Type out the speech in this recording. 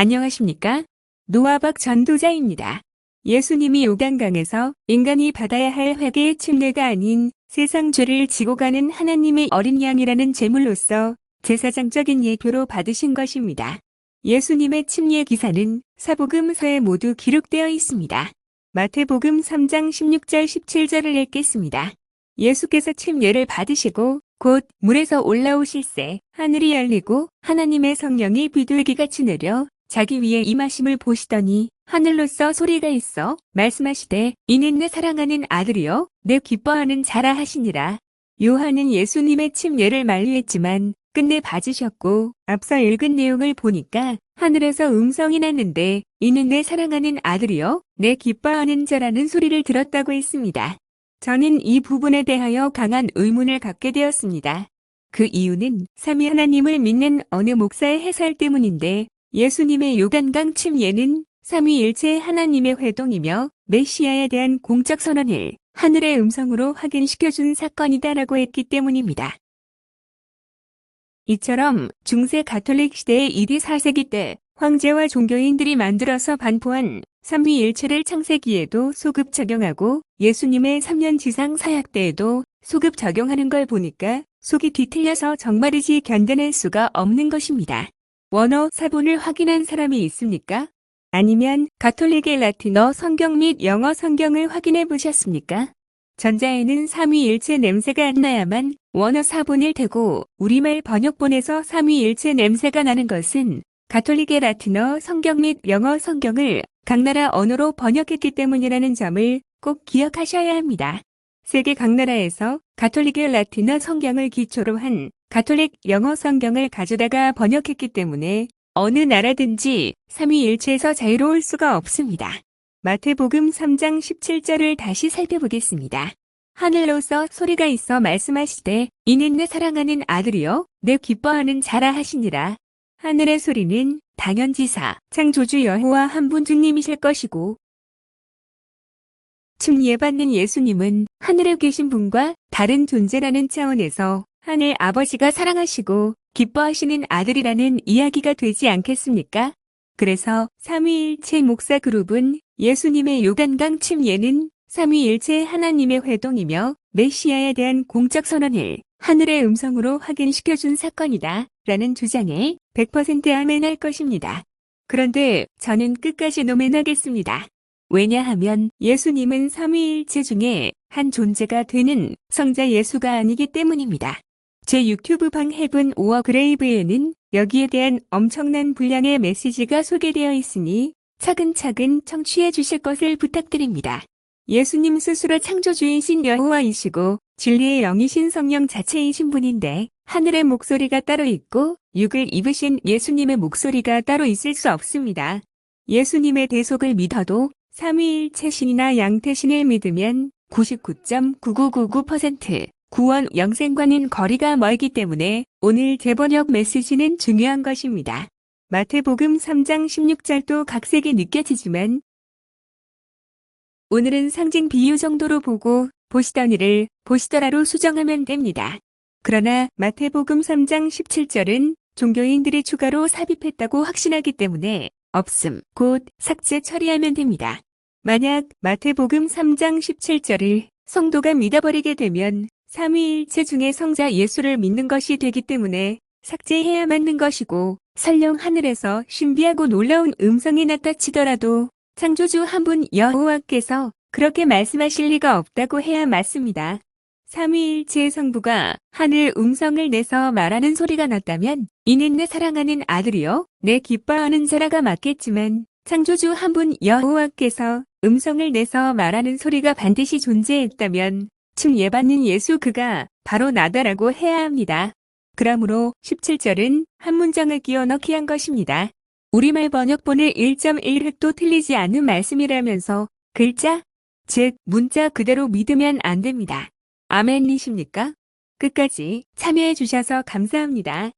안녕하십니까? 노아박 전도자입니다. 예수님이 요단강에서 인간이 받아야 할 회개의 침례가 아닌 세상 죄를 지고 가는 하나님의 어린 양이라는 제물로서 제사장적인 예표로 받으신 것입니다. 예수님의 침례 기사는 사복음서에 모두 기록되어 있습니다. 마태복음 3장 16절 17절을 읽겠습니다. 예수께서 침례를 받으시고 곧 물에서 올라오실새 하늘이 열리고 하나님의 성령이 비둘기같이 내려 자기 위에 임하심을 보시더니 하늘로서 소리가 있어 말씀하시되 이는 내 사랑하는 아들이요 내 기뻐하는 자라 하시니라. 요한은 예수님의 침례를 만류했지만 끝내 받으셨고 앞서 읽은 내용을 보니까 하늘에서 음성이 났는데 이는 내 사랑하는 아들이요 내 기뻐하는 자라는 소리를 들었다고 했습니다. 저는 이 부분에 대하여 강한 의문을 갖게 되었습니다. 그 이유는 삼위 하나님을 믿는 어느 목사의 해설 때문인데 예수님의 요단강 침례는 삼위일체 하나님의 회동이며 메시아에 대한 공적 선언을 하늘의 음성으로 확인시켜준 사건이다라고 했기 때문입니다. 이처럼 중세 가톨릭 시대의 AD 4세기 때 황제와 종교인들이 만들어서 반포한 삼위일체를 창세기에도 소급 적용하고 예수님의 3년 지상 사역 때에도 소급 적용하는 걸 보니까 속이 뒤틀려서 정말이지 견뎌낼 수가 없는 것입니다. 원어 사본을 확인한 사람이 있습니까? 아니면 가톨릭의 라틴어 성경 및 영어 성경을 확인해 보셨습니까? 전자에는 삼위일체 냄새가 안 나야만 원어 사본일 테고 우리말 번역본에서 삼위일체 냄새가 나는 것은 가톨릭의 라틴어 성경 및 영어 성경을 각 나라 언어로 번역했기 때문이라는 점을 꼭 기억하셔야 합니다. 세계 각 나라에서 가톨릭의 라틴어 성경을 기초로 한 가톨릭 영어 성경을 가져다가 번역했기 때문에 어느 나라든지 삼위일체에서 자유로울 수가 없습니다. 마태복음 3장 17절을 다시 살펴보겠습니다. 하늘로서 소리가 있어 말씀하시되 이는 내 사랑하는 아들이요 내 기뻐하는 자라 하시니라. 하늘의 소리는 당연지사 창조주 여호와 한 분 주님이실 것이고 침례받는 예수님은 하늘에 계신 분과 다른 존재라는 차원에서 하늘 아버지가 사랑하시고 기뻐하시는 아들이라는 이야기가 되지 않겠습니까? 그래서 삼위일체 목사 그룹은 예수님의 요단강 침례는 삼위일체 하나님의 회동이며 메시아에 대한 공적 선언을 하늘의 음성으로 확인시켜준 사건이다 라는 주장에 100% 아멘할 것입니다. 그런데 저는 끝까지 노멘하겠습니다. 왜냐하면 예수님은 삼위일체 중에 한 존재가 되는 성자 예수가 아니기 때문입니다. 제 유튜브 방 헤븐 오어 그레이브에는 여기에 대한 엄청난 분량의 메시지가 소개되어 있으니 차근차근 청취해 주실 것을 부탁드립니다. 예수님 스스로 창조주이신 여호와이시고 진리의 영이신 성령 자체이신 분인데 하늘의 목소리가 따로 있고 육을 입으신 예수님의 목소리가 따로 있을 수 없습니다. 예수님의 대속을 믿어도 삼위일체신이나 양태신을 믿으면 99.9999% 구원 영생과는 거리가 멀기 때문에 오늘 재번역 메시지는 중요한 것입니다. 마태복음 3장 16절도 각색이 느껴지지만 오늘은 상징 비유 정도로 보고 보시던 이를 보시더라로 수정하면 됩니다. 그러나 마태복음 3장 17절은 종교인들이 추가로 삽입했다고 확신하기 때문에 없음, 곧 삭제 처리하면 됩니다. 만약 마태복음 3장 17절을 성도가 믿어버리게 되면 삼위일체 중에 성자 예수를 믿는 것이 되기 때문에 삭제해야 맞는 것이고 설령 하늘에서 신비하고 놀라운 음성이 나타치더라도 창조주 한 분 여호와께서 그렇게 말씀하실 리가 없다고 해야 맞습니다. 삼위일체의 성부가 하늘 음성을 내서 말하는 소리가 났다면 이는 내 사랑하는 아들이요 내 기뻐하는 자라가 맞겠지만 창조주 한 분 여호와께서 음성을 내서 말하는 소리가 반드시 존재했다면 침례받는 예수 그가 바로 나다라고 해야 합니다. 그러므로 17절은 한 문장을 끼워 넣기 한 것입니다. 우리말 번역본을 1.1획도 틀리지 않는 말씀이라면서 글자, 즉 문자 그대로 믿으면 안 됩니다. 아멘이십니까? 끝까지 참여해 주셔서 감사합니다.